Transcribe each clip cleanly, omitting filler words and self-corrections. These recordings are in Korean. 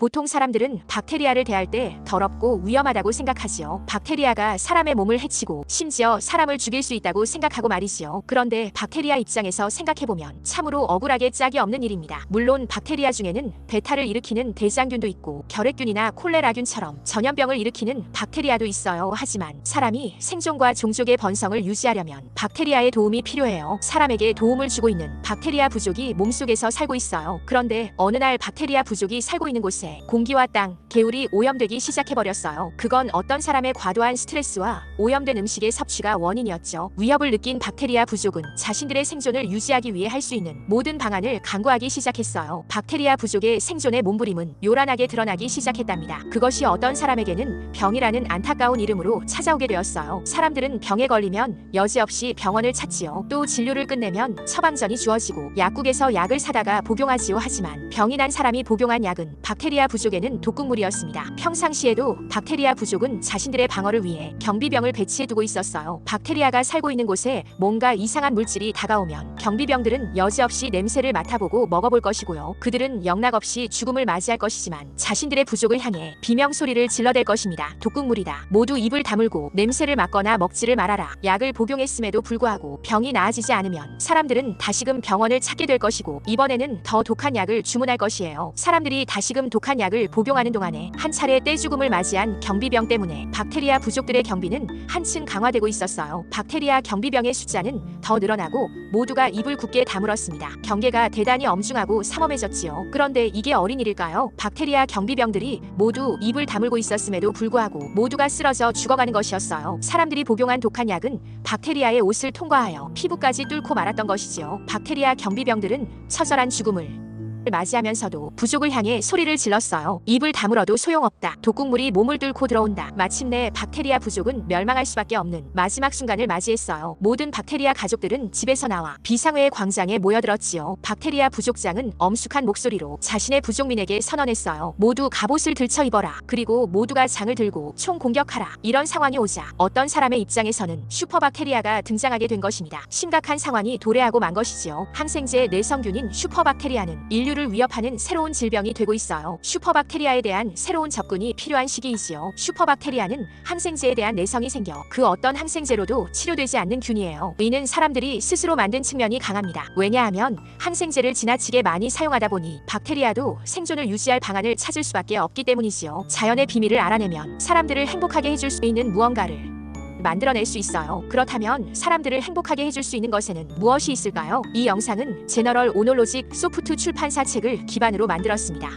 보통 사람들은 박테리아를 대할 때 더럽고 위험하다고 생각하지요. 박테리아가 사람의 몸을 해치고 심지어 사람을 죽일 수 있다고 생각하고 말이지요. 그런데 박테리아 입장에서 생각해보면 참으로 억울하게 짝이 없는 일입니다. 물론 박테리아 중에는 배탈을 일으키는 대장균도 있고 결핵균이나 콜레라균처럼 전염병을 일으키는 박테리아도 있어요. 하지만 사람이 생존과 종족의 번성을 유지하려면 박테리아의 도움이 필요해요. 사람에게 도움을 주고 있는 박테리아 부족이 몸속에서 살고 있어요. 그런데 어느 날 박테리아 부족이 살고 있는 곳에 공기와 땅, 개울이 오염되기 시작해버렸어요. 그건 어떤 사람의 과도한 스트레스와 오염된 음식의 섭취가 원인이었죠. 위협을 느낀 박테리아 부족은 자신들의 생존을 유지하기 위해 할 수 있는 모든 방안을 강구하기 시작했어요. 박테리아 부족의 생존의 몸부림은 요란하게 드러나기 시작했답니다. 그것이 어떤 사람에게는 병이라는 안타까운 이름으로 찾아오게 되었어요. 사람들은 병에 걸리면 여지없이 병원을 찾지요. 또 진료를 끝내면 처방전이 주어지고 약국에서 약을 사다가 복용하지요. 하지만 병이 난 사람이 복용한 약은 박테리아 부족에는 독극물이었습니다. 평상시에도 박테리아 부족은 자신들의 방어를 위해 경비병을 배치해두고 있었어요. 박테리아가 살고 있는 곳에 뭔가 이상한 물질이 다가오면 경비병들은 여지없이 냄새를 맡아보고 먹어볼 것이고요. 그들은 영락없이 죽음을 맞이할 것이지만 자신들의 부족을 향해 비명소리를 질러댈 것입니다. 독극물이다. 모두 입을 다물고 냄새를 맡거나 먹지를 말아라. 약을 복용했음에도 불구하고 병이 나아지지 않으면 사람들은 다시금 병원을 찾게 될 것이고 이번에는 더 독한 약을 주문할 것이에요. 사람들이 다시금 독한 약을 복용하는 동안에 한 차례 떼죽음을 맞이한 경비병 때문에 박테리아 부족들의 경비는 한층 강화되고 있었어요. 박테리아 경비병의 숫자는 더 늘어나고 모두가 입을 굳게 다물었습니다. 경계가 대단히 엄중하고 삼엄해졌지요. 그런데 이게 어린 일일까요? 박테리아 경비병들이 모두 입을 다물고 있었음에도 불구하고 모두가 쓰러져 죽어가는 것이었어요. 사람들이 복용한 독한 약은 박테리아의 옷을 통과하여 피부까지 뚫고 말았던 것이지요. 박테리아 경비병들은 처절한 죽음을 맞이하면서도 부족을 향해 소리를 질렀어요. 입을 다물어도 소용없다. 독극물이 몸을 뚫고 들어온다. 마침내 박테리아 부족은 멸망할 수밖에 없는 마지막 순간을 맞이했어요. 모든 박테리아 가족들은 집에서 나와 비상회의 광장에 모여들었지요. 박테리아 부족장은 엄숙한 목소리로 자신의 부족민에게 선언했어요. 모두 갑옷을 들쳐 입어라. 그리고 모두가 장을 들고 총 공격하라. 이런 상황이 오자 어떤 사람의 입장에서는 슈퍼박테리아가 등장하게 된 것입니다. 심각한 상황이 도래하고 만 것이지요. 항생제 내성균인 슈퍼박테리아는 인류를 위협하는 새로운 질병이 되고 있어요. 슈퍼박테리아에 대한 새로운 접근이 필요한 시기이지요. 슈퍼박테리아는 항생제에 대한 내성이 생겨 그 어떤 항생제로도 치료되지 않는 균이에요. 이는 사람들이 스스로 만든 측면이 강합니다. 왜냐하면 항생제를 지나치게 많이 사용하다 보니 박테리아도 생존을 유지할 방안을 찾을 수밖에 없기 때문이지요. 자연의 비밀을 알아내면 사람들을 행복하게 해줄 수 있는 무언가를 만들어낼 수 있어요. 그렇다면 사람들을 행복하게 해줄 수 있는 것에는 무엇이 있을까요? 이 영상은 제너럴 오놀로직 소프트 출판사 책을 기반으로 만들었습니다.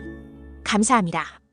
감사합니다.